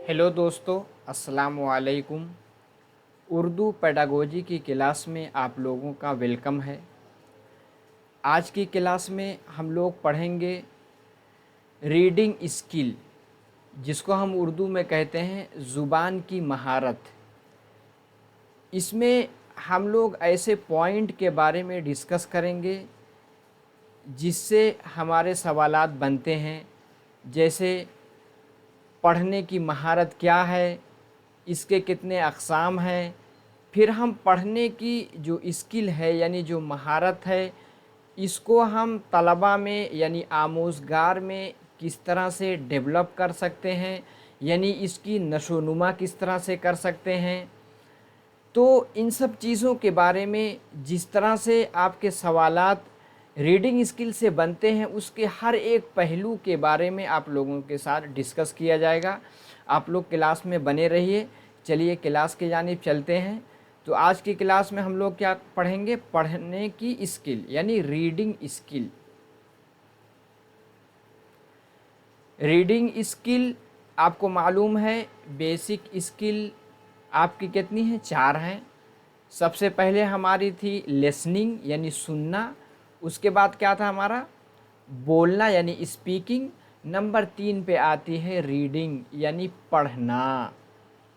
Hello दोस्तों, अस्सलाम वालेकुम। उर्दू पेडागोजी की क्लास में आप लोगों का वेलकम है। आज की क्लास में हम लोग पढ़ेंगे रीडिंग स्किल, जिसको हम उर्दू में कहते हैं ज़ुबान की महारत। इसमें हम लोग ऐसे पॉइंट के बारे में डिस्कस करेंगे जिससे हमारे सवालात बनते हैं, जैसे पढ़ने की महारत क्या है, इसके कितने अक़साम हैं। फिर हम पढ़ने की जो स्किल है यानी जो महारत है, इसको हम तलबा में यानी आमोज़गार में किस तरह से डेवलप कर सकते हैं, यानी इसकी नशोनुमा किस तरह से कर सकते हैं। तो इन सब चीज़ों के बारे में जिस तरह से आपके सवालात रीडिंग स्किल से बनते हैं, उसके हर एक पहलू के बारे में आप लोगों के साथ डिस्कस किया जाएगा। आप लोग क्लास में बने रहिए। चलिए क्लास की जानिब चलते हैं। तो आज की क्लास में हम लोग क्या पढ़ेंगे? पढ़ने की स्किल यानी रीडिंग स्किल। रीडिंग स्किल आपको मालूम है, बेसिक स्किल आपकी कितनी है? 4 हैं। सबसे पहले हमारी थी लिसनिंग यानी सुनना। उसके बाद क्या था हमारा? बोलना यानी स्पीकिंग। नंबर 3 पे आती है रीडिंग यानी पढ़ना।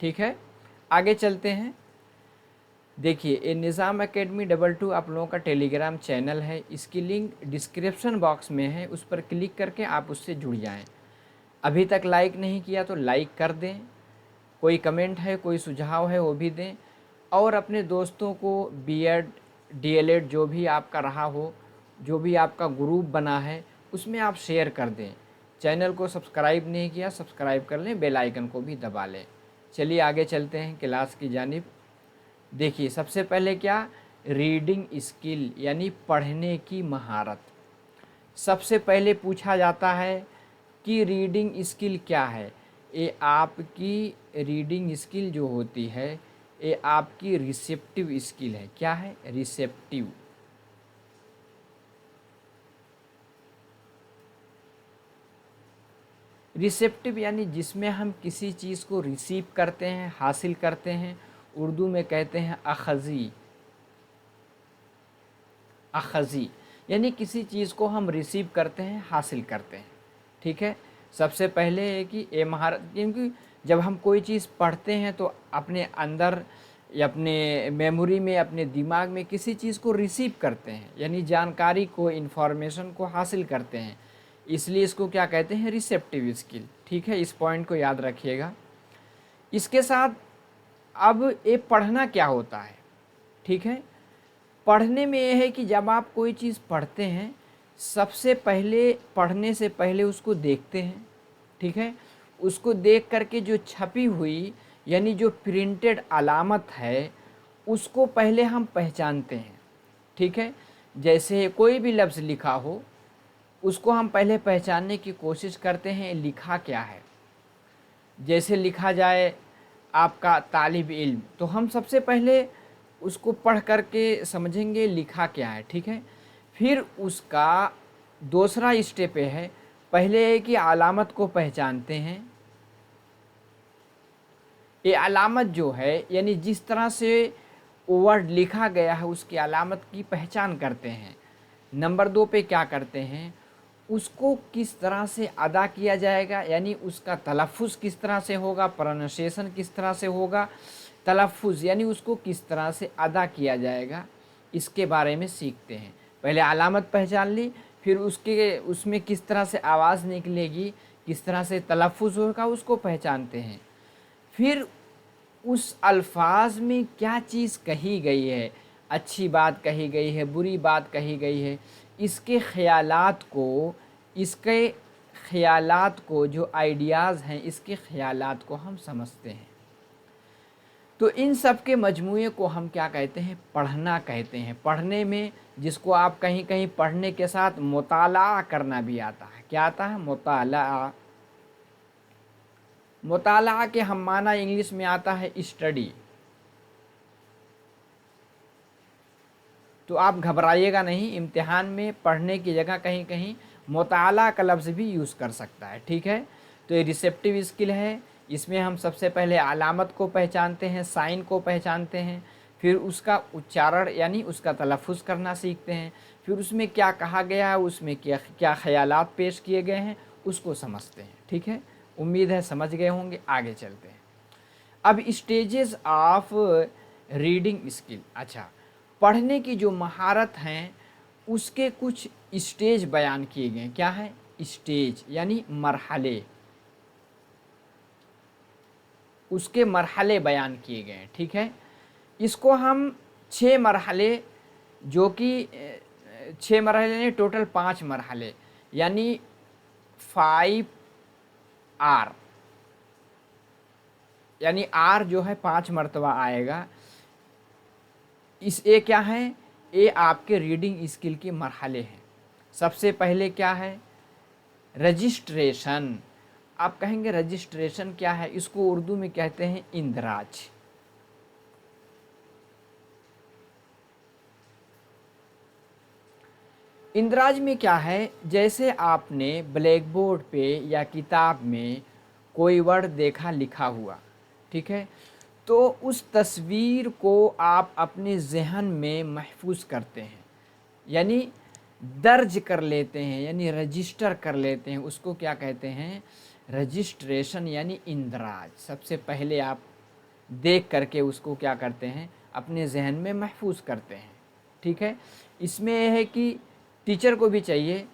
ठीक है, आगे चलते हैं। देखिए, ये निज़ाम एकेडमी 22 आप लोगों का टेलीग्राम चैनल है। इसकी लिंक डिस्क्रिप्शन बॉक्स में है, उस पर क्लिक करके आप उससे जुड़ जाएं। अभी तक लाइक नहीं किया तो लाइक कर दें। कोई कमेंट है, कोई सुझाव है, वो भी दें। और अपने दोस्तों को बीएड डीएलएड जो भी आपका रहा हो, जो भी आपका ग्रुप बना है, उसमें आप शेयर कर दें। चैनल को सब्सक्राइब नहीं किया, सब्सक्राइब कर लें, बेल आइकन को भी दबा लें। चलिए आगे चलते हैं क्लास की जानिब। देखिए, सबसे पहले क्या? रीडिंग स्किल यानी पढ़ने की महारत। सबसे पहले पूछा जाता है कि रीडिंग स्किल क्या है। ये आपकी रीडिंग स्किल जो होती है, ये आपकी रिसेप्टिव स्किल है। क्या है? रिसेप्टिव। रिसेप्टिव यानी जिसमें हम किसी चीज़ को रिसीव करते हैं, हासिल करते हैं। उर्दू में कहते हैं अखज़ी। अखज़ी यानी किसी चीज़ को हम रिसीव करते हैं, हासिल करते हैं। ठीक है, सबसे पहले है कि ये महारत, क्योंकि जब हम कोई चीज़ पढ़ते हैं तो अपने अंदर या अपने मेमोरी में, अपने दिमाग में किसी चीज़ को रिसीव करते हैं, यानी जानकारी को, इन्फॉर्मेशन को हासिल करते हैं। इसलिए इसको क्या कहते हैं? Receptive skill. ठीक है, इस पॉइंट को याद रखिएगा। इसके साथ अब ये पढ़ना क्या होता है? ठीक है, पढ़ने में ये है कि जब आप कोई चीज़ पढ़ते हैं, सबसे पहले पढ़ने से पहले उसको देखते हैं। ठीक है, उसको देख करके जो छपी हुई यानी जो प्रिंटेड अलामत है, उसको पहले हम पहचानते हैं। ठीक है, जैसे कोई भी लफ्ज़ लिखा हो, उसको हम पहले पहचानने की कोशिश करते हैं, लिखा क्या है। जैसे लिखा जाए आपका तालिब इल्म, तो हम सबसे पहले उसको पढ़ करके समझेंगे लिखा क्या है। ठीक है, फिर उसका दूसरा स्टेप है, पहले है कि अलामत को पहचानते हैं। ये अलामत जो है यानी जिस तरह से वर्ड लिखा गया है, उसकी अलामत की पहचान करते हैं। नंबर 2 पे क्या करते हैं? उसको किस तरह से अदा किया जाएगा, यानी उसका तलफ़ुज़ किस तरह से होगा, प्रोनाउंसिएशन किस तरह से होगा। तलफ़ुज़ यानी उसको किस तरह से अदा किया जाएगा, इसके बारे में सीखते हैं। पहले अलामत पहचान ली, फिर उसमें किस तरह से आवाज़ निकलेगी, किस तरह से तलफ़ुज़ होगा, उसको पहचानते हैं। फिर उस अल्फाज में क्या चीज़ कही गई है, अच्छी बात कही गई है, बुरी बात कही गई है, इसके ख़यालात को जो आइडियाज़ हैं, इसके ख़यालात को हम समझते हैं। तो इन सब के मजमूए को हम क्या कहते हैं? पढ़ना कहते हैं। पढ़ने में जिसको आप कहीं कहीं पढ़ने के साथ मुताला करना भी आता है। क्या आता है? मुताला। मुताला के हम माना इंग्लिश में आता है स्टडी। तो आप घबराइएगा नहीं, इम्तिहान में पढ़ने की जगह कहीं कहीं मुताला का लफ्ज़ भी यूज़ कर सकता है। ठीक है, तो ये रिसेप्टिव स्किल है। इसमें हम सबसे पहले अलामत को पहचानते हैं, साइन को पहचानते हैं, फिर उसका उच्चारण यानी उसका तलफ़ुज़ करना सीखते हैं, फिर उसमें क्या कहा गया है, उसमें क्या क्या ख़यालात पेश किए गए हैं उसको समझते हैं। ठीक है, उम्मीद है समझ गए होंगे। आगे चलते हैं। अब स्टेजेस ऑफ रीडिंग स्किल। अच्छा, पढ़ने की जो महारत हैं उसके कुछ स्टेज बयान किए गए। क्या है? स्टेज यानी मरहले, उसके मरहले बयान किए गए हैं। ठीक है, इसको हम 6 मरहले, जो कि 6 मरहले नहीं, टोटल 5 मरहले यानी 5R, यानी R जो है 5 मरतबा आएगा। इस ए क्या है? ए आपके रीडिंग स्किल के मरहले हैं। सबसे पहले क्या है? रजिस्ट्रेशन। आप कहेंगे रजिस्ट्रेशन क्या है? इसको उर्दू में कहते हैं इंदराज। इंदराज में क्या है? जैसे आपने ब्लैक बोर्ड पे या किताब में कोई वर्ड देखा लिखा हुआ, ठीक है, तो उस तस्वीर को आप अपने ज़हन में महफूज करते हैं, यानी दर्ज कर लेते हैं, यानी रजिस्टर कर लेते हैं। उसको क्या कहते हैं? रजिस्ट्रेशन यानी इंदराज। सबसे पहले आप देख करके उसको क्या करते हैं? अपने जहन में महफूज करते हैं। ठीक है, इसमें यह है कि टीचर को भी चाहिए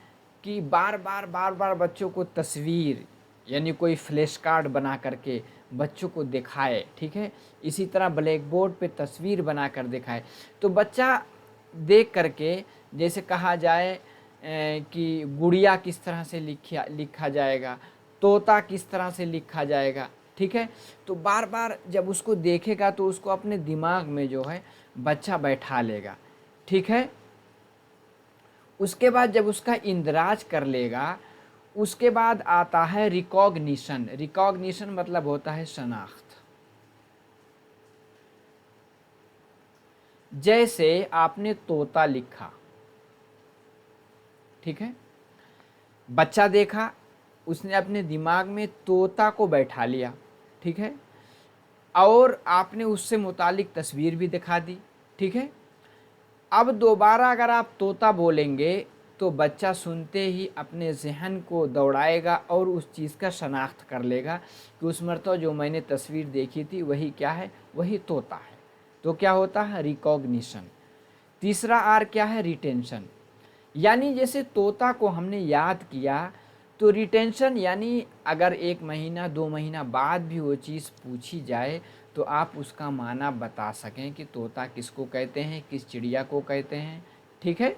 कि बार बार बच्चों को तस्वीर यानी कोई फ्लैश कार्ड बना करके बच्चों को दिखाए। ठीक है, इसी तरह ब्लैक बोर्ड पे तस्वीर बना कर दिखाए, तो बच्चा देख करके, जैसे कहा जाए कि गुड़िया किस तरह से लिखा जाएगा, तोता किस तरह से लिखा जाएगा। ठीक है, तो बार बार जब उसको देखेगा तो उसको अपने दिमाग में जो है बच्चा बैठा लेगा। ठीक है, उसके बाद जब उसका इंदराज कर लेगा, उसके बाद आता है रिकॉग्निशन। रिकॉग्निशन मतलब होता है शनाख्त। जैसे आपने तोता लिखा, ठीक है, बच्चा देखा, उसने अपने दिमाग में तोता को बैठा लिया। ठीक है, और आपने उससे मुतालिक तस्वीर भी दिखा दी। ठीक है, अब दोबारा अगर आप तोता बोलेंगे तो बच्चा सुनते ही अपने जहन को दौड़ाएगा और उस चीज़ का शनाख्त कर लेगा कि उस मरतबा जो मैंने तस्वीर देखी थी वही क्या है? वही तोता है। तो क्या होता है? रिकॉग्निशन। तीसरा आर क्या है? रिटेंशन। यानी जैसे तोता को हमने याद किया, तो रिटेंशन यानी अगर 1 महीना 2 महीना बाद भी वो चीज़ पूछी जाए तो आप उसका माना बता सकें कि तोता किसको कहते हैं, किस चिड़िया को कहते हैं। ठीक है,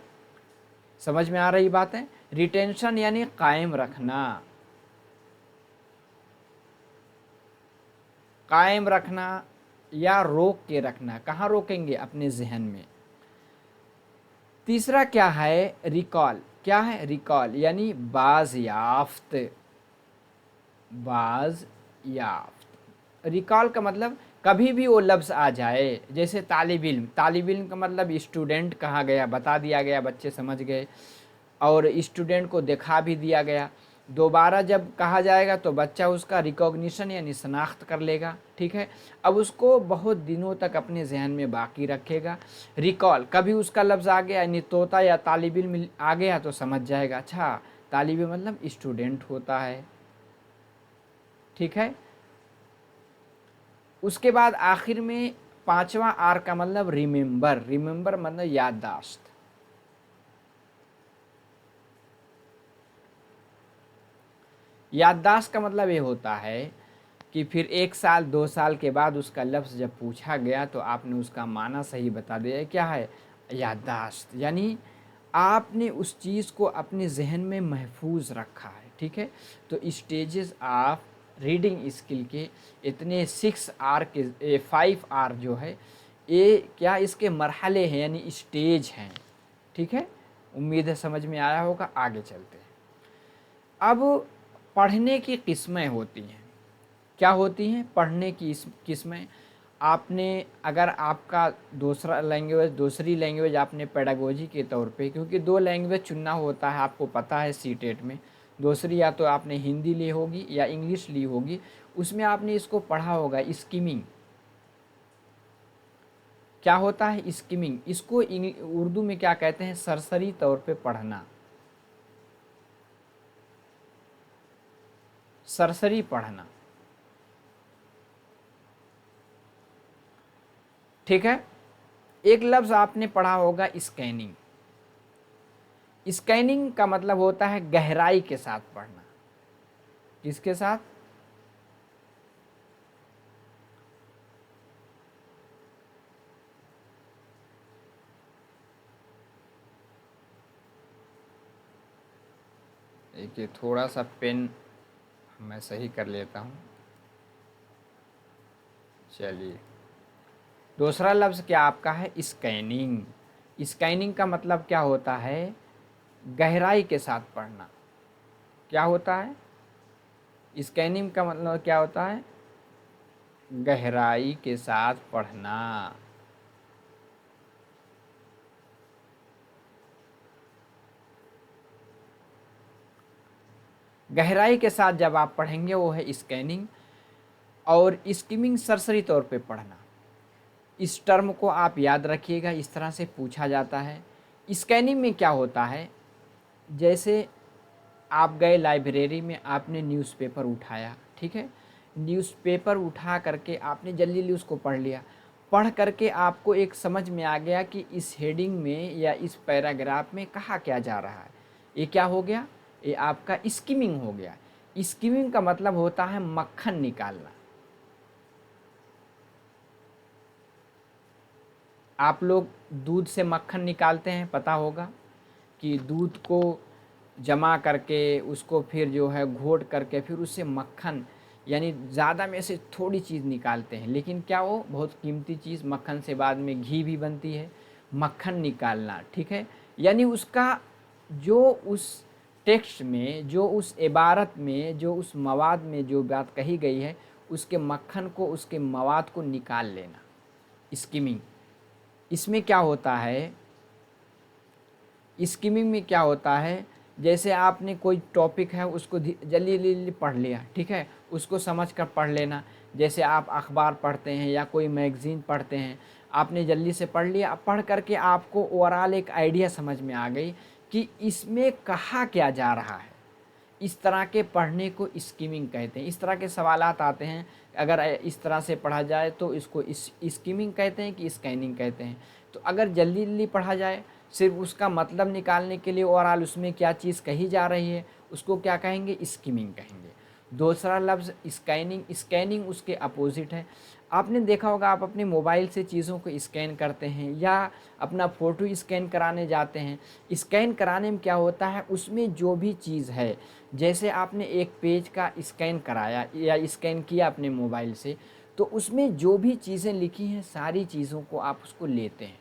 समझ में आ रही बात है? रिटेंशन यानी कायम रखना, कायम रखना या रोक के रखना। कहाँ रोकेंगे? अपने जहन में। तीसरा क्या है? रिकॉल। क्या है? रिकॉल यानी बाज़याफ्त। बाज़याफ्त, रिकॉल का मतलब कभी भी वो लफ्ज़ आ जाए, जैसे तालिब इल्म। तालिब इल्म का मतलब स्टूडेंट कहा गया, बता दिया गया, बच्चे समझ गए, और स्टूडेंट को दिखा भी दिया गया। दोबारा जब कहा जाएगा तो बच्चा उसका रिकॉग्निशन यानी शनाख्त कर लेगा। ठीक है, अब उसको बहुत दिनों तक अपने जहन में बाकी रखेगा। रिकॉल, कभी उसका लफ्ज़ आ गया यानी तोता या तालिब इल्म आ गया तो समझ जाएगा, अच्छा तालिब इल्म मतलब स्टूडेंट होता है। ठीक है, उसके बाद आखिर में 5वां आर का मतलब रिमेंबर। रिमेंबर मतलब याददाश्त। याददाश्त का मतलब ये होता है कि फिर 1 साल 2 साल के बाद उसका लफ्ज़ जब पूछा गया तो आपने उसका माना सही बता दिया। क्या है? याददाश्त, यानी आपने उस चीज़ को अपने जहन में महफूज रखा है। ठीक है, तो स्टेजेस ऑफ रीडिंग स्किल के इतने 6R के 5R जो है ये क्या इसके मरहले हैं यानी स्टेज हैं। ठीक है, उम्मीद है समझ में आया होगा। आगे चलते हैं। अब पढ़ने की किस्में होती हैं। क्या होती हैं? पढ़ने की किस्में। आपने अगर आपका दूसरी लैंग्वेज आपने पेडागोजी के तौर पे, क्योंकि 2 लैंग्वेज चुनना होता है, आपको पता है सीटेट में दूसरी या तो आपने हिंदी ली होगी या इंग्लिश ली होगी, उसमें आपने इसको पढ़ा होगा, स्किमिंग। क्या होता है स्किमिंग? इसको उर्दू में क्या कहते हैं? सरसरी तौर पे पढ़ना, सरसरी पढ़ना। ठीक है। एक लफ्ज़ आपने पढ़ा होगा स्कैनिंग। स्कैनिंग का मतलब होता है गहराई के साथ पढ़ना। किसके साथ? देखिए थोड़ा सा पेन मैं सही कर लेता हूँ। चलिए, दूसरा लफ्ज़ क्या आपका है? स्कैनिंग। स्कैनिंग का मतलब क्या होता है? गहराई के साथ पढ़ना। क्या होता है? स्कैनिंग का मतलब क्या होता है? गहराई के साथ पढ़ना। गहराई के साथ जब आप पढ़ेंगे वो है स्कैनिंग। और स्किमिंग सरसरी तौर पे पढ़ना। इस टर्म को आप याद रखिएगा, इस तरह से पूछा जाता है। स्कैनिंग में क्या होता है? जैसे आप गए लाइब्रेरी में, आपने न्यूज़पेपर उठाया, ठीक है, न्यूज़पेपर उठा करके आपने जल्दी जल्दी उसको पढ़ लिया। पढ़ करके आपको एक समझ में आ गया कि इस हेडिंग में या इस पैराग्राफ में कहा क्या जा रहा है। ये क्या हो गया? ये आपका स्किमिंग हो गया। स्किमिंग का मतलब होता है मक्खन निकालना। आप लोग दूध से मक्खन निकालते हैं, पता होगा कि दूध को जमा करके उसको फिर जो है घोट करके फिर उससे मक्खन, यानी ज़्यादा में से थोड़ी चीज़ निकालते हैं, लेकिन क्या वो बहुत कीमती चीज़, मक्खन से बाद में घी भी बनती है। मक्खन निकालना, ठीक है, यानी उसका जो उस टेक्स्ट में, जो उस इबारत में, जो उस मवाद में जो बात कही गई है, उसके मक्खन को, उसके मवाद को निकाल लेना, स्किमिंग। इसमें क्या होता है? स्किमिंग में क्या होता है? जैसे आपने कोई टॉपिक है उसको जल्दी जल्दी पढ़ लिया, ठीक है, उसको समझ कर पढ़ लेना। जैसे आप अखबार पढ़ते हैं या कोई मैगज़ीन पढ़ते हैं, आपने जल्दी से पढ़ लिया। पढ़ करके आपको ओवरऑल एक आइडिया समझ में आ गई कि इसमें कहा क्या जा रहा है। इस तरह के पढ़ने को स्किमिंग कहते हैं। इस तरह के सवालात आते हैं, अगर इस तरह से पढ़ा जाए तो इसको स्किमिंग कहते हैं कि स्कैनिंग कहते हैं। तो अगर जल्दी जल्दी पढ़ा जाए, सिर्फ उसका मतलब निकालने के लिए ओवरऑल उसमें क्या चीज़ कही जा रही है, उसको क्या कहेंगे? स्किमिंग कहेंगे। दूसरा लफ्ज़ स्कैनिंग। स्कैनिंग उसके अपोजिट है। आपने देखा होगा, आप अपने मोबाइल से चीज़ों को स्कैन करते हैं या अपना फ़ोटो स्कैन कराने जाते हैं। स्कैन कराने में क्या होता है? उसमें जो भी चीज़ है, जैसे आपने एक पेज का स्कैन कराया या स्कैन किया अपने मोबाइल से, तो उसमें जो भी चीज़ें लिखी हैं सारी चीज़ों को आप उसको लेते हैं।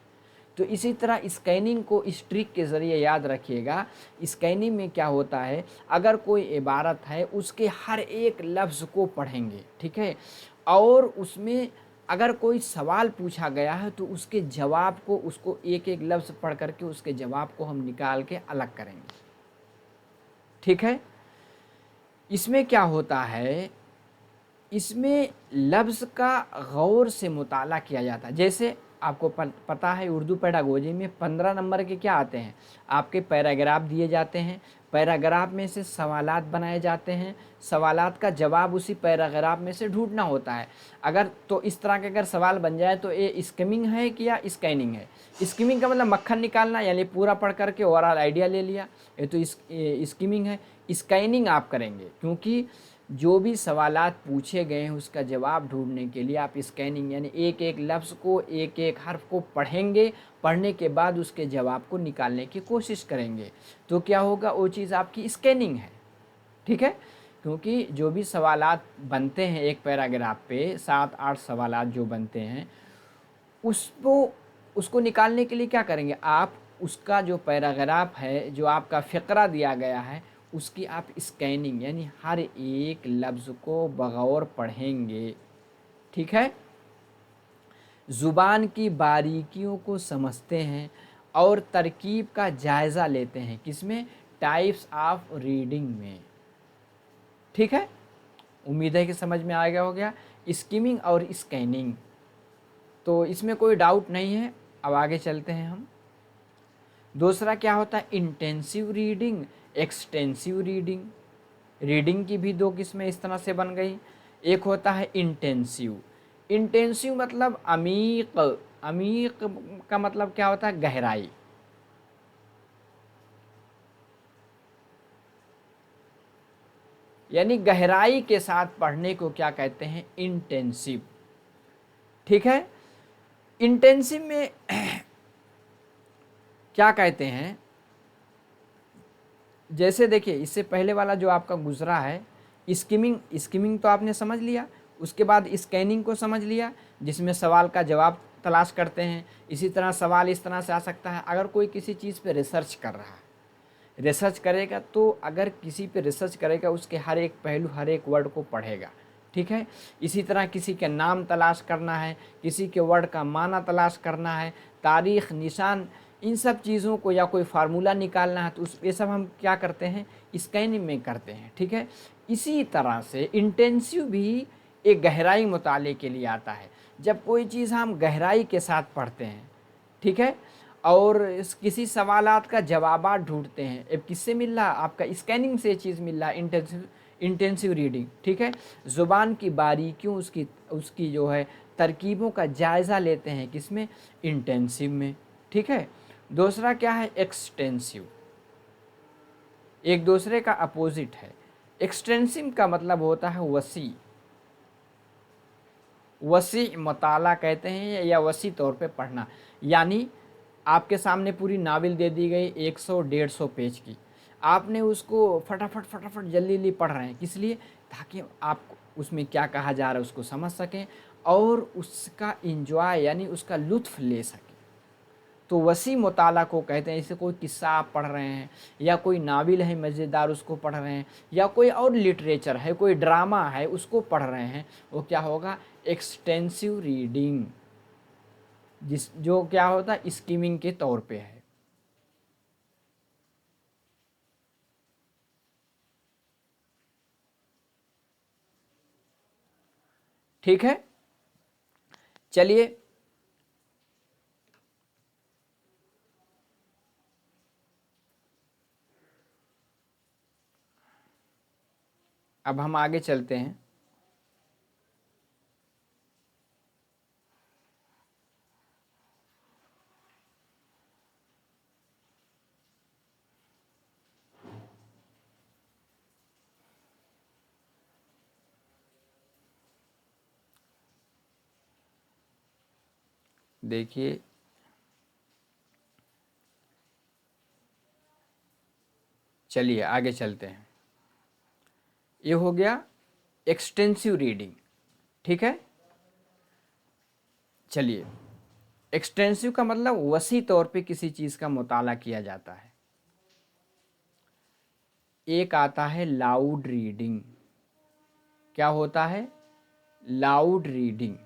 तो इसी तरह स्कैनिंग को इस ट्रिक के ज़रिए याद रखिएगा। स्कैनिंग में क्या होता है? अगर कोई इबारत है उसके हर एक लफ्ज़ को पढ़ेंगे, ठीक है, और उसमें अगर कोई सवाल पूछा गया है तो उसके जवाब को, उसको एक एक लफ्ज़ पढ़ करके उसके जवाब को हम निकाल के अलग करेंगे, ठीक है। इसमें क्या होता है? इसमें लफ्ज़ का गौर से मुताला किया जाता है। जैसे आपको पता है उर्दू पेडागोजी में 15 नंबर के क्या आते हैं? आपके पैराग्राफ दिए जाते हैं, पैराग्राफ में से सवालात बनाए जाते हैं, सवालात का जवाब उसी पैराग्राफ में से ढूंढना होता है। अगर तो इस तरह के अगर सवाल बन जाए तो ये स्किमिंग है कि या स्कैनिंग है? स्किमिंग का मतलब मक्खन निकालना, यानी पूरा पढ़ करके ओवरऑल आइडिया ले लिया, ये तो स्किमिंग है। स्कैनिंग आप करेंगे क्योंकि जो भी सवालात पूछे गए हैं उसका जवाब ढूंढने के लिए आप स्कैनिंग, यानी एक एक लफ्ज़ को, एक एक हर्फ को पढ़ेंगे, पढ़ने के बाद उसके जवाब को निकालने की कोशिश करेंगे। तो क्या होगा? वो चीज़ आपकी स्कैनिंग है, ठीक है। क्योंकि जो भी सवालात बनते हैं एक पैराग्राफ पे, 7-8 सवालात जो बनते हैं, उसको निकालने के लिए क्या करेंगे? आप उसका जो पैराग्राफ है, जो आपका फ़िक्रा दिया गया है, उसकी आप स्कैनिंग, यानी हर एक लफ्ज़ को बगौर पढ़ेंगे, ठीक है। ज़ुबान की बारीकियों को समझते हैं और तरकीब का जायज़ा लेते हैं। किसमें? टाइप्स ऑफ रीडिंग में। ठीक है, उम्मीद है कि समझ में आ गया हो गया। स्किमिंग और स्कैनिंग, तो इसमें कोई डाउट नहीं है। अब आगे चलते हैं हम। दूसरा क्या होता है, intensive reading, extensive reading. Reading की भी दो किस्में इस तरह से बन गई। एक होता है इंटेंसिव। इंटेंसिव मतलब अमीक, अमीक का मतलब क्या होता है, गहराई। यानी गहराई के साथ पढ़ने को क्या कहते हैं, इंटेंसिव। ठीक है, इंटेंसिव में क्या कहते हैं, जैसे देखिए इससे पहले वाला जो आपका गुजरा है स्किमिंग, स्किमिंग तो आपने समझ लिया। उसके बाद स्कैनिंग को समझ लिया, जिसमें सवाल का जवाब तलाश करते हैं। इसी तरह सवाल इस तरह से आ सकता है, अगर कोई किसी चीज़ पे रिसर्च कर रहा है, रिसर्च करेगा तो अगर किसी पे रिसर्च करेगा उसके हर एक पहलू, हर एक वर्ड को पढ़ेगा। ठीक है, इसी तरह किसी के नाम तलाश करना है, किसी के वर्ड का माना तलाश करना है, तारीख़, निशान, इन सब चीज़ों को, या कोई फार्मूला निकालना है, तो ये सब हम क्या करते हैं, स्कैनिंग में करते हैं। ठीक है, इसी तरह से इंटेंसिव भी एक गहराई मुताले के लिए आता है। जब कोई चीज़ हम गहराई के साथ पढ़ते हैं, ठीक है, और किसी सवालात का जवाबात ढूंढते हैं, अब किससे मिल रहा, आपका स्कैनिंग से चीज़ मिल रहा है, इंटेंसिव रीडिंग। ठीक है, ज़ुबान की बारीकियों, उसकी जो है तरकीबों का जायज़ा लेते हैं, किसमें, इंटेंसिव में। ठीक है, दूसरा क्या है, एक्सटेंसिव, एक दूसरे का अपोजिट है। एक्सटेंसिव का मतलब होता है वसी, वसी मताला कहते हैं, या वसी तौर पे पढ़ना। यानी आपके सामने पूरी नावल दे दी गई 100-150 पेज की, आपने उसको फटाफट फटाफट जल्दी जल्दी पढ़ रहे हैं, किस लिए, ताकि आप उसमें क्या कहा जा रहा है उसको समझ सकें और उसका इंजॉय यानी उसका लुत्फ़ ले सकें। तो वसी मुताला को कहते हैं। जैसे कोई किस्सा आप पढ़ रहे हैं, या कोई नावल है मज़ेदार उसको पढ़ रहे हैं, या कोई और लिटरेचर है, कोई ड्रामा है उसको पढ़ रहे हैं, वो क्या होगा, एक्सटेंसिव रीडिंग, जो क्या होता है, स्किमिंग के तौर पे है। ठीक है, चलिए अब हम आगे चलते हैं। देखिए चलिए आगे चलते हैं। ये हो गया एक्सटेंसिव रीडिंग। ठीक है, चलिए, एक्सटेंसिव का मतलब वसी तौर पे किसी चीज़ का मुताला किया जाता है। एक आता है लाउड रीडिंग। क्या होता है, लाउड रीडिंग।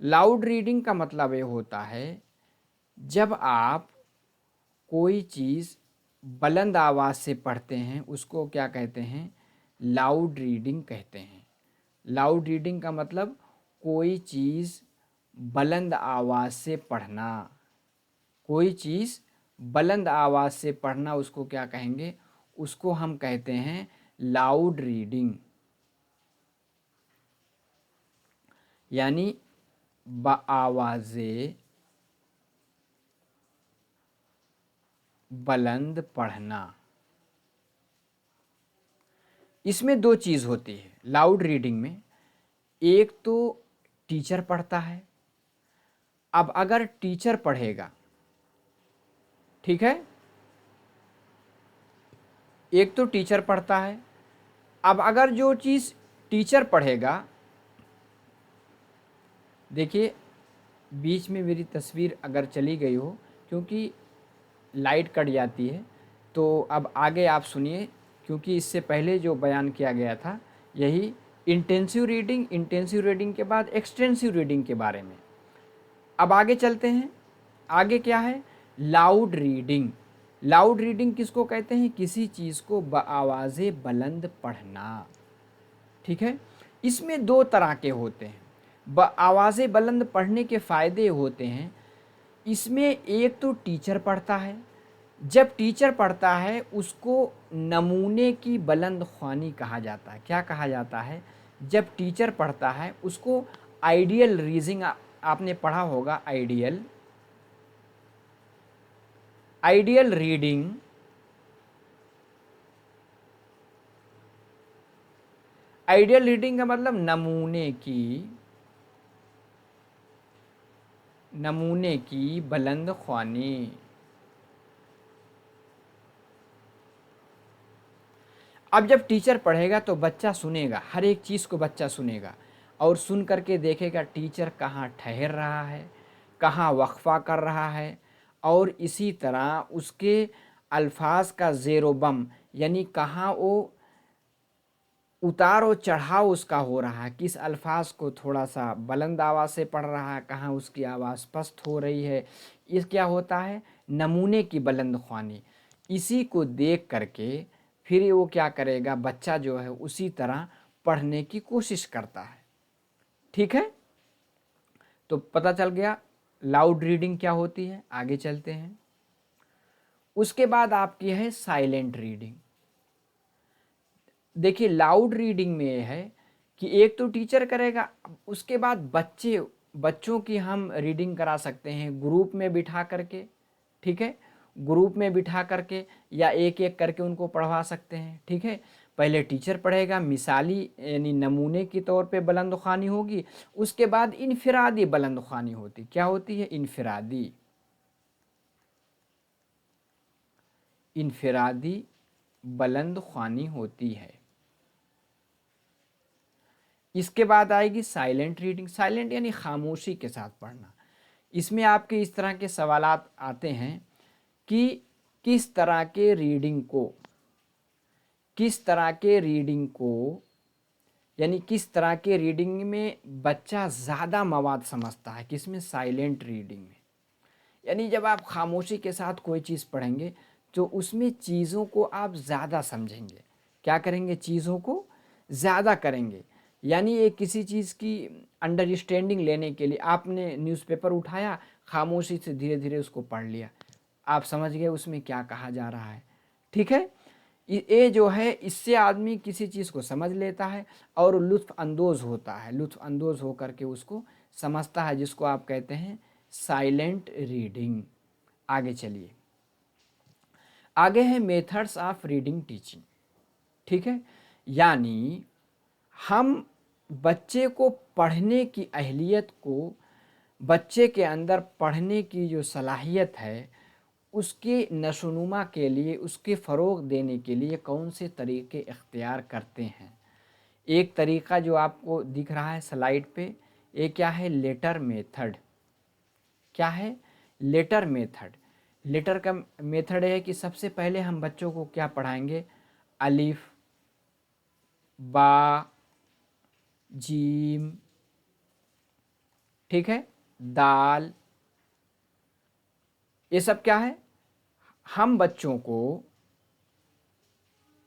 लाउड रीडिंग का मतलब ये होता है जब आप कोई चीज़ बुलंद आवाज़ से पढ़ते हैं, उसको क्या कहते हैं, लाउड रीडिंग कहते हैं। लाउड रीडिंग का मतलब कोई चीज़ बुलंद आवाज़ से पढ़ना, कोई चीज़ बुलंद आवाज़ से पढ़ना, उसको क्या कहेंगे, उसको हम कहते हैं लाउड रीडिंग। यानी बआवाज़े बुलंद पढ़ना। इसमें दो चीज़ होती है लाउड रीडिंग में। एक तो टीचर पढ़ता है। अब अगर टीचर पढ़ेगा, ठीक है, एक तो टीचर पढ़ता है। अब अगर जो चीज़ टीचर पढ़ेगा, देखिए बीच में मेरी तस्वीर अगर चली गई हो क्योंकि लाइट कट जाती है, तो अब आगे आप सुनिए, क्योंकि इससे पहले जो बयान किया गया था यही इंटेंसिव रीडिंग के बाद एक्सटेंसिव रीडिंग के बारे में। अब आगे चलते हैं। आगे क्या है, लाउड रीडिंग। लाउड रीडिंग किसको कहते हैं? किसी चीज़ को बआवाज़े बुलंद पढ़ना, ठीक है। इसमें दो तरह के होते हैं। बआवाज़े बुलंद पढ़ने के फ़ायदे होते हैं, इसमें एक तो टीचर पढ़ता है, जब टीचर पढ़ता है उसको नमूने की बुलंद ख्वानी कहा जाता है। क्या कहा जाता है? जब टीचर पढ़ता है उसको आइडियल रीडिंग, आपने पढ़ा होगा आइडियल रीडिंग, आइडियल रीडिंग का मतलब नमूने की बुलंद ख्वानी। अब जब टीचर पढ़ेगा तो बच्चा सुनेगा, हर एक चीज़ को बच्चा सुनेगा और सुन करके देखेगा टीचर कहाँ ठहर रहा है, कहाँ वक्फा कर रहा है, और इसी तरह उसके अल्फाज का ज़ेरो बम, यानी कहाँ वो उतार और चढ़ाव उसका हो रहा है, किस अल्फाज को थोड़ा सा बुलंद आवाज़ से पढ़ रहा है, कहाँ उसकी आवाज़ पस्त हो रही है। इस क्या होता है? नमूने की बुलंद ख्वानी। इसी को देख करके फिर वो क्या करेगा, बच्चा जो है उसी तरह पढ़ने की कोशिश करता है, ठीक है। तो पता चल गया लाउड रीडिंग क्या होती है। आगे चलते हैं। उसके बाद आपकी है साइलेंट रीडिंग। देखिए लाउड रीडिंग में ये है कि एक तो टीचर करेगा, उसके बाद बच्चों की हम रीडिंग करा सकते हैं ग्रुप में बिठा करके, ठीक है, ग्रुप में बिठा करके या एक एक करके उनको पढ़वा सकते हैं, ठीक है। पहले टीचर पढ़ेगा, मिसाली यानी नमूने के तौर पे बुलंद ख्वानी होगी, उसके बाद इनफिरादी बुलंद ख्वानी होती। क्या होती है? इनफिरादी बुलंद ख्वानी होती है। इसके बाद आएगी साइलेंट रीडिंग। साइलेंट यानी खामोशी के साथ पढ़ना। इसमें आपके इस तरह के सवालात आते हैं कि किस तरह के रीडिंग को यानी किस तरह के रीडिंग में बच्चा ज़्यादा मवाद समझता है, किसमें? साइलेंट रीडिंग में। यानी जब आप खामोशी के साथ कोई चीज़ पढ़ेंगे तो उसमें चीज़ों को आप ज़्यादा समझेंगे। क्या करेंगे? चीज़ों को ज़्यादा करेंगे। यानी ये किसी चीज़ की अंडरस्टैंडिंग लेने के लिए आपने न्यूज़पेपर उठाया, खामोशी से धीरे धीरे उसको पढ़ लिया, आप समझ गए उसमें क्या कहा जा रहा है, ठीक है। ये जो है इससे आदमी किसी चीज़ को समझ लेता है और लुत्फ़ अंदोज़ होता है, लुत्फ़ अंदोज़ हो करके उसको समझता है, जिसको आप कहते हैं साइलेंट रीडिंग। आगे चलिए। आगे है मेथड्स ऑफ रीडिंग टीचिंग, ठीक है। यानी हम बच्चे को पढ़ने की अहलियत को, बच्चे के अंदर पढ़ने की जो सलाहियत है उसके नशोनुमा के लिए, उसके फ़रोग़ देने के लिए कौन से तरीक़े इख्तियार करते हैं। एक तरीक़ा जो आपको दिख रहा है स्लाइड पे, ये क्या है? Letter method. क्या है? Letter method. लेटर का मेथड है कि सबसे पहले हम बच्चों को क्या पढ़ाएंगे? अलिफ, बा, जीम, ठीक है, दाल, ये सब क्या है? हम बच्चों को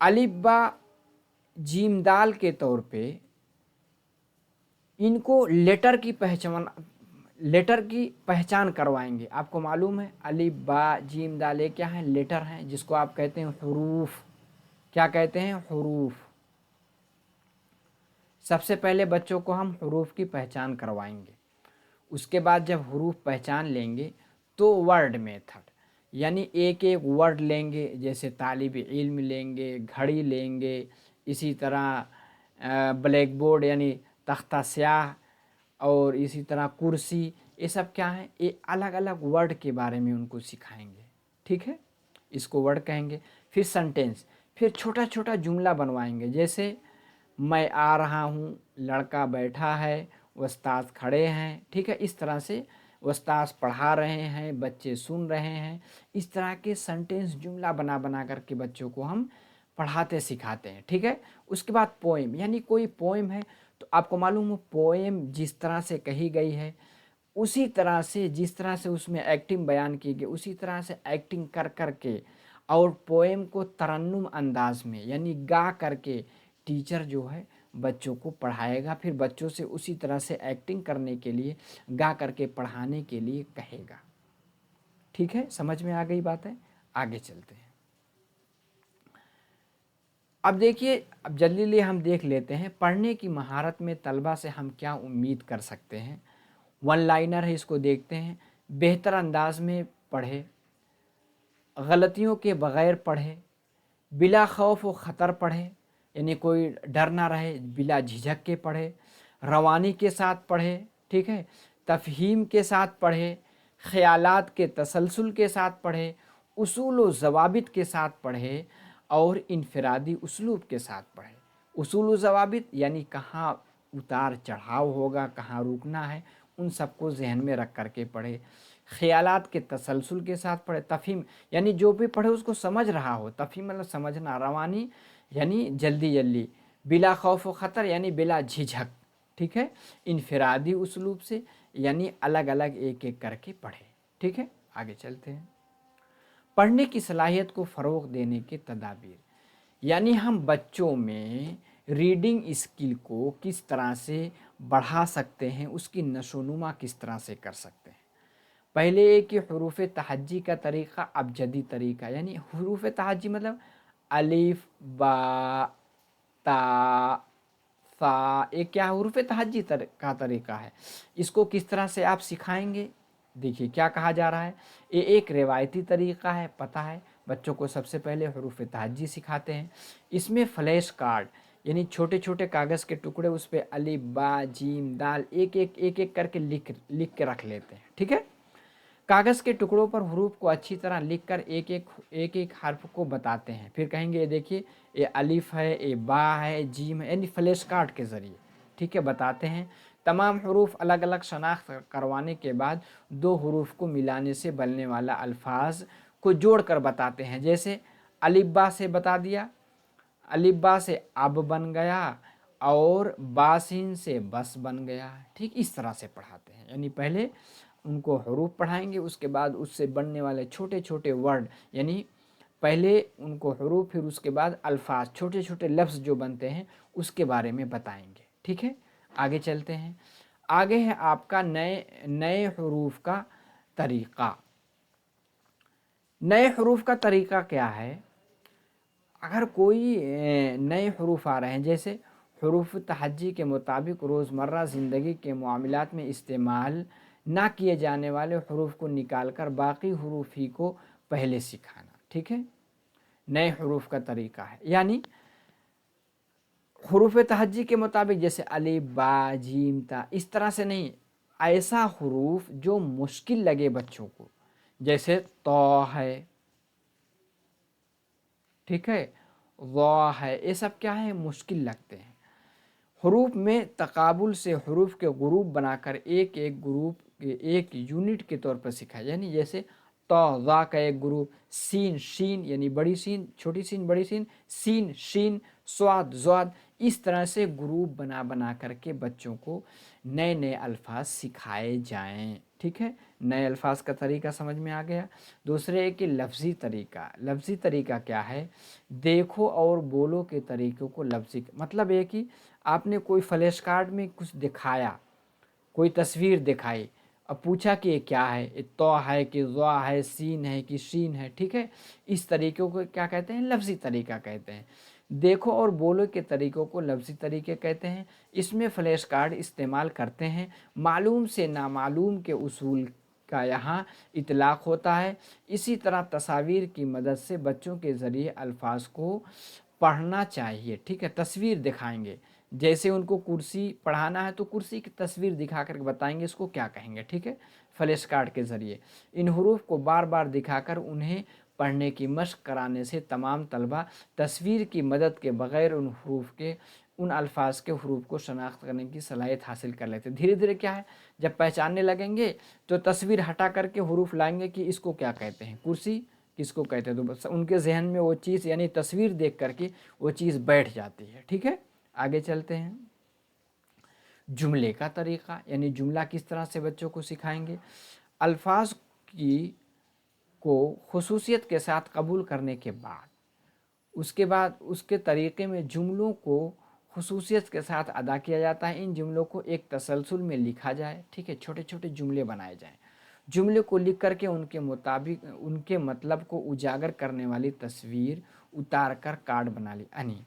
अलिफ, बा, जीम, दाल के तौर पे इनको लेटर की पहचान करवाएंगे। आपको मालूम है अलिफ, बा, जीम, दाल ये क्या है? लेटर हैं, जिसको आप कहते हैं हुरूफ। क्या कहते हैं? हुरूफ। सबसे पहले बच्चों को हम हुरूफ की पहचान करवाएंगे। उसके बाद जब हुरूफ पहचान लेंगे तो वर्ड मेथड, यानी एक एक वर्ड लेंगे, जैसे तालिब इल्म लेंगे, घड़ी लेंगे, इसी तरह ब्लैक बोर्ड यानी तख्ता स्याह, और इसी तरह कुर्सी, ये सब क्या है? ये अलग अलग वर्ड के बारे में उनको सिखाएंगे, ठीक है। इसको वर्ड कहेंगे। फिर सेंटेंस, फिर छोटा छोटा जुमला बनवाएंगे, जैसे मैं आ रहा हूँ, लड़का बैठा है, उस्ताद खड़े हैं, ठीक है। इस तरह से उस्ताद पढ़ा रहे हैं, बच्चे सुन रहे हैं। इस तरह के सेंटेंस जुमला बना बना करके बच्चों को हम पढ़ाते सिखाते हैं, ठीक है। उसके बाद पोएम, यानी कोई पोएम है तो आपको मालूम हो पोएम जिस तरह से कही गई है, उसी तरह से, जिस तरह से उसमें एक्टिंग बयान की गई, उसी तरह से एक्टिंग कर कर के और पोएम को तरन्नुम अंदाज में यानी गा करके टीचर जो है बच्चों को पढ़ाएगा, फिर बच्चों से उसी तरह से एक्टिंग करने के लिए, गा करके पढ़ाने के लिए कहेगा। ठीक है, समझ में आ गई बात है। आगे चलते हैं। अब देखिए, अब जल्दी हम देख लेते हैं पढ़ने की महारत में तलबा से हम क्या उम्मीद कर सकते हैं। वन लाइनर है, इसको देखते हैं। बेहतर अंदाज में पढ़े, गलतियों के बग़ैर पढ़े, बिला खौफ व ख़तर पढ़े, यानी कोई डर ना रहे, बिला झिझक के पढ़े, रवानी के साथ पढ़े, ठीक है, तफ़हीम के साथ पढ़े, ख़यालात के तसलसल के साथ पढ़े, उसूल व ज़वाबित के साथ पढ़े और इनफरादी उसलूब के साथ पढ़े। उसूल व ज़वाबित यानी कहाँ उतार चढ़ाव होगा, कहाँ रुकना है, उन सबको जहन में रख करके पढ़े। ख़यालात के तसलसल के साथ पढ़े। तफ़हीम यानी जो भी पढ़े उसको समझ रहा हो, तफ़हीम मतलब समझना। रवानी यानी जल्दी जल्दी। बिला खौफ व ख़तर यानी बिला झिझक, ठीक है। इनफरादी उसलूब से यानी अलग अलग एक एक करके पढ़े। ठीक है, आगे चलते हैं। पढ़ने की सलाहियत को फ़रोग़ देने के तदाबीर, यानी हम बच्चों में रीडिंग स्किल को किस तरह से बढ़ा सकते हैं, उसकी नशोनुमा किस तरह से कर सकते हैं। पहले एक कि हरूफ तहज्जी का तरीक़ा, अबजदी तरीक़ा, यानी हरूफ तहज्जी मतलब अलिफ बा ता सा, एक क्या हरूफ तहज्जी का तरीक़ा है। इसको किस तरह से आप सिखाएंगे, देखिए क्या कहा जा रहा है। ये एक रिवायती तरीक़ा है, पता है बच्चों को सबसे पहले हरूफ तहज्जी सिखाते हैं। इसमें फ्लैश कार्ड यानी छोटे छोटे कागज़ के टुकड़े, उस पर अलिफ बा जीम दाल एक एक करके लिख के रख लेते हैं। ठीक है, कागज़ के टुकड़ों पर हरूफ को अच्छी तरह लिख कर एक एक हर्फ को बताते हैं। फिर कहेंगे ये देखिए ये अलिफ है, ये बा है, जीम है, यानी फ्लैश कार्ड के ज़रिए, ठीक है, बताते हैं। तमाम हरूफ अलग अलग शनाख्त करवाने के बाद दो हरूफ को मिलाने से बनने वाला अल्फाज को जोड़ कर बताते हैं। जैसे अलिफ बा से बता दिया, अलिफ बा से अब बन गया और बासिन से बस बन गया। ठीक, इस तरह से पढ़ाते हैं। यानी पहले उनको हरूफ पढ़ाएंगे, उसके बाद उससे बनने वाले छोटे छोटे वर्ड, यानी पहले उनको हरूफ, फिर उसके बाद अल्फाज, छोटे छोटे लफ्ज़ जो बनते हैं उसके बारे में बताएंगे। ठीक है, आगे चलते हैं। आगे है आपका नए हरूफ का तरीक़ा। नए हरूफ का तरीक़ा क्या है। अगर कोई नए हरूफ आ रहे हैं, जैसे हरूफ तहज्जी के मुताबिक रोज़मर्रा ज़िंदगी के मामलात में इस्तेमाल ना किए जाने वाले हरूफ को निकाल कर बाकी हरूफ ही को पहले सिखाना। ठीक है, नए हरूफ का तरीक़ा है। यानी हरूफ तहज्जी के मुताबिक जैसे अलिफ बा जीम ता, इस तरह से नहीं, ऐसा हरूफ जो मुश्किल लगे बच्चों को, जैसे तो है, ठीक है, वा है, ये सब क्या है, मुश्किल लगते हैं। हरूफ में तकाबुल से हरूफ के ग्रुप बनाकर एक एक ग्रुप के एक यूनिट के तौर पर सिखाया। यानी जैसे तो ज़ा का एक ग्रुप, सीन शीन यानी बड़ी सीन छोटी सीन बड़ी सीन, सीन शीन स्वाद ज़्वाद, इस तरह से ग्रुप बना करके बच्चों को नए नए अल्फाज सिखाए जाएं। ठीक है, नए अल्फाज का तरीका समझ में आ गया। दूसरे है कि लफ्ज़ी तरीका। लफ्ज़ी तरीका क्या है, देखो और बोलो के तरीक़ों को लफ्ज़ी, मतलब है कि आपने कोई फ्लैश कार्ड में कुछ दिखाया, कोई तस्वीर दिखाई, अब पूछा कि ये क्या है, ये तो है कि ज़ा है, सीन है कि शीन है। ठीक है, इस तरीक़ों को क्या कहते हैं, लफ्ज़ी तरीका कहते हैं। देखो और बोलो के तरीक़ों को लफ्ज़ी तरीके कहते हैं। इसमें फ्लैश कार्ड इस्तेमाल करते हैं। मालूम से नामालूम के उसूल का यहाँ इतलाक़ होता है। इसी तरह तस्वीर की मदद से बच्चों के ज़रिए अल्फाज को पढ़ना चाहिए। ठीक है, तस्वीर दिखाएंगे, जैसे उनको कुर्सी पढ़ाना है तो कुर्सी की तस्वीर दिखा कर बताएंगे इसको क्या कहेंगे। ठीक है, फ्लैश कार्ड के ज़रिए इन हरूफ को बार बार दिखाकर उन्हें पढ़ने की मशक कराने से तमाम तलबा तस्वीर की मदद के बग़ैर उन हरूफ के, उन अल्फाज के हरूफ को शनाख्त करने की सलाहियत हासिल कर लेते। धीरे धीरे क्या है, जब पहचानने लगेंगे तो तस्वीर हटा करके हरूफ लाएंगे कि इसको क्या कहते हैं, कुर्सी किसको कहते हैं, तो बस उनके जहन में वो चीज़ यानी तस्वीर देख करके वो चीज़ बैठ जाती है। ठीक है, आगे चलते हैं। जुमले का तरीक़ा, यानी जुमला किस तरह से बच्चों को सिखाएंगे। अल्फाज की کو خصوصیت کے ساتھ قبول کرنے کے بعد اس کے طریقے میں جملوں کو خصوصیت کے ساتھ ادا کیا جاتا ہے۔ ان جملوں کو ایک تسلسل میں لکھا جائے، ٹھیک ہے، چھوٹے چھوٹے جملے بنائے جائیں، جملے کو لکھ کر کے ان کے مطابق ان کے مطلب کو اجاگر کرنے والی تصویر اتار کر کارڈ بنا لی۔ یعنی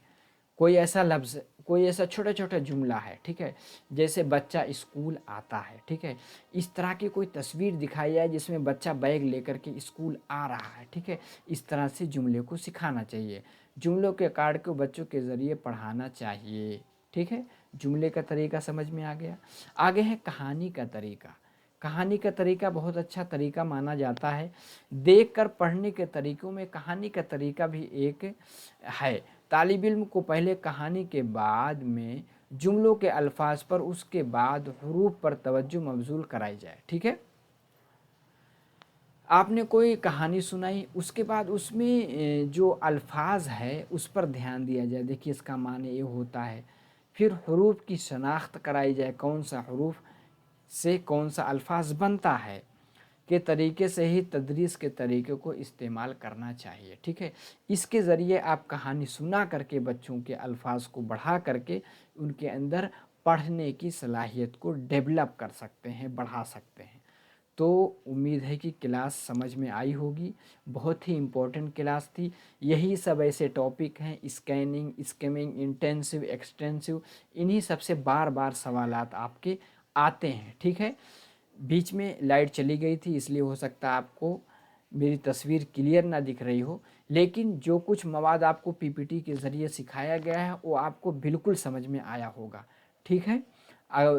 کوئی ایسا لفظ، کوئی ایسا چھوٹا چھوٹا جملہ ہے، ٹھیک ہے، جیسے بچہ اسکول آتا ہے، ٹھیک ہے، اس طرح کی کوئی تصویر دکھائی جائے جس میں بچہ بیگ لے کر کے اسکول آ رہا ہے، ٹھیک ہے، اس طرح سے جملے کو سکھانا چاہیے۔ جملوں کے کارڈ کو بچوں کے ذریعے پڑھانا چاہیے، ٹھیک ہے۔ جملے کا طریقہ سمجھ میں آ گیا۔ آگے ہے کہانی کا طریقہ۔ کہانی کا طریقہ بہت اچھا طریقہ مانا جاتا ہے۔ دیکھ کر پڑھنے کے طریقوں میں کہانی کا طریقہ بھی ایک ہے۔ طالب علم کو پہلے کہانی کے بعد میں جملوں کے الفاظ پر، اس کے بعد حروف پر توجہ مبذول کرائی جائے، ٹھیک ہے۔ آپ نے کوئی کہانی سنائی، اس کے بعد اس میں جو الفاظ ہے اس پر دھیان دیا جائے، دیکھیے اس کا معنی یہ ہوتا ہے۔ پھر حروف کی شناخت کرائی جائے، کون سا حروف سے کون سا الفاظ بنتا ہے کے طریقے سے ہی تدریس کے طریقے کو استعمال کرنا چاہیے، ٹھیک ہے۔ اس کے ذریعے آپ کہانی سنا کر کے بچوں کے الفاظ کو بڑھا کر کے ان کے اندر پڑھنے کی صلاحیت کو ڈیولپ کر سکتے ہیں، بڑھا سکتے ہیں۔ تو امید ہے کہ کلاس سمجھ میں آئی ہوگی، بہت ہی امپورٹنٹ کلاس تھی۔ یہی سب ایسے ٹاپک ہیں، اسکیننگ، اسکیمنگ، انٹینسو، ایکسٹینسو، انہی سب سے بار بار سوالات آپ کے آتے ہیں، ٹھیک ہے۔ بیچ میں لائٹ چلی گئی تھی، اس لیے ہو سکتا ہے آپ کو میری تصویر کلیئر نہ دکھ رہی ہو، لیکن جو کچھ مواد آپ کو پی پی ٹی کے ذریعے سکھایا گیا ہے وہ آپ کو بالکل سمجھ میں آیا ہوگا، ٹھیک ہے۔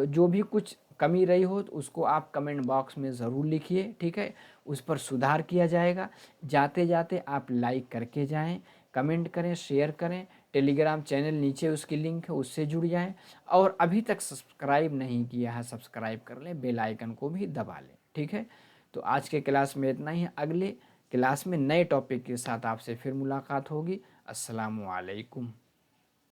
جو بھی کچھ کمی رہی ہو تو اس کو آپ کمنٹ باکس میں ضرور لکھیے، ٹھیک ہے، اس پر سدھار کیا جائے گا۔ جاتے جاتے آپ لائک کر کے جائیں، کمنٹ کریں، شیئر کریں، ٹیلی گرام چینل نیچے اس کی لنک ہے، اس سے جڑ جائیں، اور ابھی تک سبسکرائب نہیں کیا ہے سبسکرائب کر لیں، بیل آئیکن کو بھی دبا لیں، ٹھیک ہے۔ تو آج کے کلاس میں اتنا ہی، اگلے کلاس میں نئے ٹاپک کے ساتھ آپ سے پھر ملاقات ہوگی۔ السلام علیکم۔